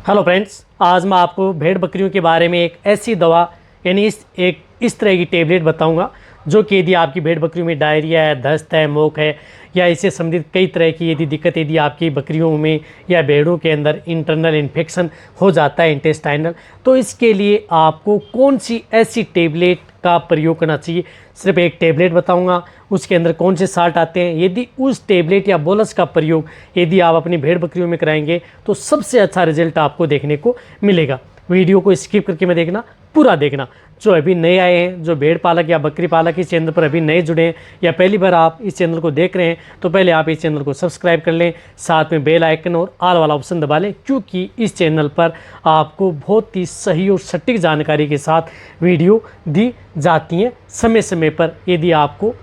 Hello friends, आज मैं आपको भेड़ बकरियों के बारे में एक ऐसी दवा यानी इस तरह की टेबलेट बताऊंगा जो कि यदि आपकी भेड़ बकरियों में डायरिया है, दस्त है, मोक है या इससे संबंधित कई तरह की यदि दिक्कत यदि आपकी बकरियों में या भेड़ों के अंदर इंटरनल इन्फेक्शन हो जाता है इंटेस्टाइनल, तो इसके लिए आपको कौन सी ऐसी टेबलेट का प्रयोग करना चाहिए। सिर्फ एक टेबलेट बताऊंगा, उसके अंदर कौन से साल्ट आते हैं। यदि उस टेबलेट या बोलस का प्रयोग यदि आप अपनी भेड़ बकरियों में कराएंगे तो सबसे अच्छा रिजल्ट आपको देखने को मिलेगा। वीडियो को स्किप करके मैं देखना, पूरा देखना। जो अभी नए आए हैं, जो भेड़ पालक या बकरी पालक इस चैनल पर अभी नए जुड़े हैं या पहली बार आप इस चैनल को देख रहे हैं, तो पहले आप इस चैनल को सब्सक्राइब कर लें, साथ में बेल आइकन और ऑल वाला ऑप्शन दबा लें, क्योंकि इस चैनल पर आपको बहुत ही सही और सटीक जानकारी के साथ वीडियो दी जाती हैं समय समय पर, यदि आपको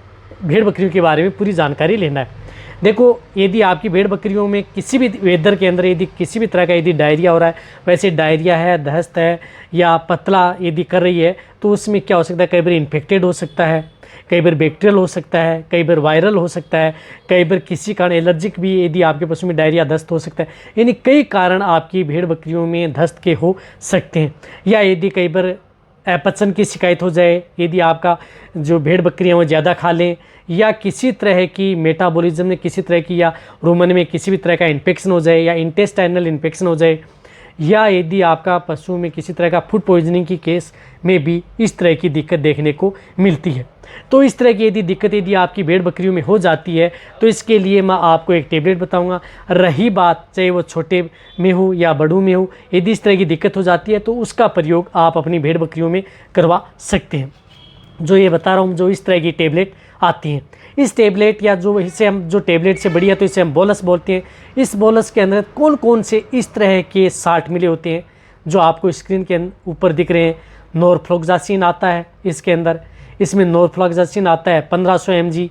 भेड़ बकरियों के बारे में पूरी जानकारी लेना है। देखो, यदि आपकी भेड़ बकरियों में किसी भी वेदर के अंदर यदि किसी भी तरह का यदि डायरिया हो रहा है, वैसे डायरिया है, दस्त है या पतला यदि कर रही है, तो उसमें क्या हो सकता है, कई बार इन्फेक्टेड हो सकता है, कई बार बैक्टीरियल हो सकता है, कई बार वायरल हो सकता है, कई बार किसी कारण एलर्जिक भी यदि आपके पशु में डायरिया दस्त हो सकता है। यानी कई कारण आपकी भेड़ बकरियों में दस्त के हो सकते हैं। या यदि कई बार अपचन की शिकायत हो जाए, यदि आपका जो भेड़ बकरियां वो ज़्यादा खा लें, या किसी तरह की मेटाबॉलिज्म में किसी तरह की या रूमन में किसी भी तरह का इन्फेक्शन हो जाए या इंटेस्टाइनल इन्फेक्शन हो जाए, या यदि आपका पशु में किसी तरह का फूड पॉइजनिंग की केस में भी इस तरह की दिक्कत देखने को मिलती है। तो इस तरह की यदि दिक्कत यदि आपकी भेड़ बकरियों में हो जाती है तो इसके लिए मैं आपको एक टेबलेट बताऊंगा। रही बात चाहे वो छोटे में हो या बड़ों में हो, यदि इस तरह की दिक्कत हो जाती है तो उसका प्रयोग आप अपनी भेड़ बकरियों में करवा सकते हैं। जो ये बता रहा हूँ, जो इस तरह की टेबलेट आती हैं, इस टेबलेट या जो इसे हम जो टेबलेट से बड़ी है तो इसे हम बोलस बोलते हैं। इस बोलस के अंदर कौन कौन से इस तरह के साल्ट मिले होते हैं जो आपको स्क्रीन के ऊपर दिख रहे हैं। नॉरफ्लोक्सासिन आता है इसके अंदर, इसमें नॉरफ्लोक्सासिन आता है 1500 mg,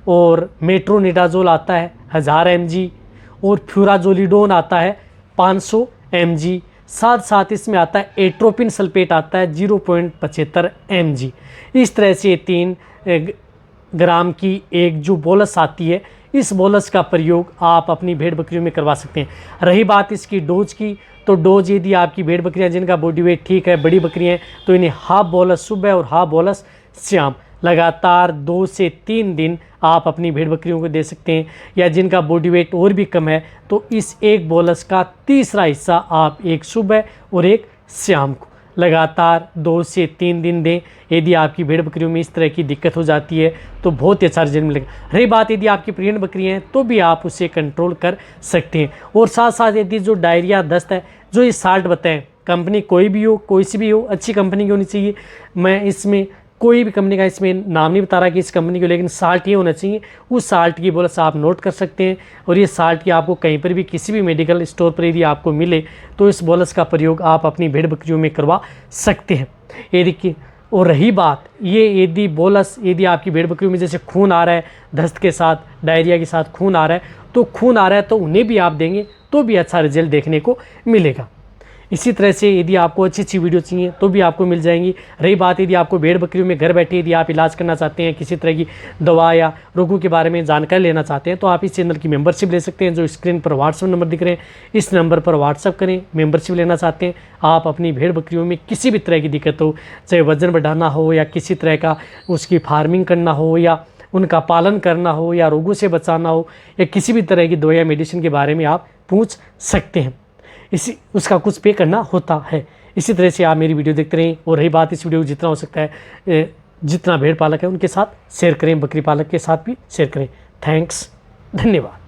और मेट्रोनिडाजोल आता है 1000 mg, और फ्यूराजोलिडोन आता है 500 mg। साथ साथ इसमें आता है एट्रोपिन सल्फेट आता है 0.75 mg। इस तरह से 3 ग्राम की एक जो बोलस आती है, इस बोलस का प्रयोग आप अपनी भेड़ बकरियों में करवा सकते हैं। रही बात इसकी डोज की, तो डोज यदि आपकी भेड़ बकरियां जिनका बॉडी वेट ठीक है, बड़ी बकरियां हैं, तो इन्हें हाफ बोलस सुबह और हाफ बोलस शाम लगातार 2 से 3 दिन आप अपनी भेड़ बकरियों को दे सकते हैं। या जिनका बॉडी वेट और भी कम है तो इस एक बोलस का तीसरा हिस्सा आप एक सुबह और एक शाम को लगातार 2 से 3 दिन दें। यदि आपकी भेड़ बकरियों में इस तरह की दिक्कत हो जाती है तो बहुत ही अच्छा रिजल्ट मिलेगा। रही बात यदि आपकी प्रेग्नेंट बकरियां हैं तो भी आप उसे कंट्रोल कर सकते हैं। और साथ साथ यदि जो डायरिया दस्त है, जो ये साल्ट बताएं, कंपनी कोई भी हो, कोई सी भी हो, अच्छी कंपनी की होनी चाहिए। मैं इसमें कोई भी कंपनी का इसमें नाम नहीं बता रहा कि इस कंपनी को, लेकिन साल्ट ये होना चाहिए। उस साल्ट की बोलस आप नोट कर सकते हैं, और ये साल्ट की आपको कहीं पर भी किसी भी मेडिकल स्टोर पर यदि आपको मिले तो इस बोलस का प्रयोग आप अपनी भेड़ बकरियों में करवा सकते हैं। यदि कि और रही बात ये, यदि बोलस यदि आपकी भेड़ बकरियों में जैसे खून आ रहा है, दस्त के साथ डायरिया के साथ खून आ रहा है, तो उन्हें भी आप देंगे तो भी अच्छा रिजल्ट देखने को मिलेगा। इसी तरह से यदि आपको अच्छी अच्छी वीडियो चाहिए तो भी आपको मिल जाएंगी। रही बात यदि आपको भेड़ बकरियों में घर बैठे यदि आप इलाज करना चाहते हैं, किसी तरह की दवा या रोगों के बारे में जानकारी लेना चाहते हैं, तो आप इस चैनल की मेंबरशिप ले सकते हैं। जो स्क्रीन पर व्हाट्सएप नंबर दिख रहे हैं, इस नंबर पर व्हाट्सएप करें। मेंबरशिप लेना चाहते हैं आप, अपनी भेड़ बकरियों में किसी भी तरह की दिक्कत हो, चाहे वजन बढ़ाना हो या किसी तरह का उसकी फार्मिंग करना हो या उनका पालन करना हो या रोगों से बचाना हो या किसी भी तरह की दवा या मेडिसिन के बारे में आप पूछ सकते हैं। उसका कुछ पे करना होता है। इसी तरह से आप मेरी वीडियो देखते रहें। और रही बात, इस वीडियो को जितना हो सकता है, जितना भेड़ पालक है उनके साथ शेयर करें, बकरी पालक के साथ भी शेयर करें। थैंक्स, धन्यवाद।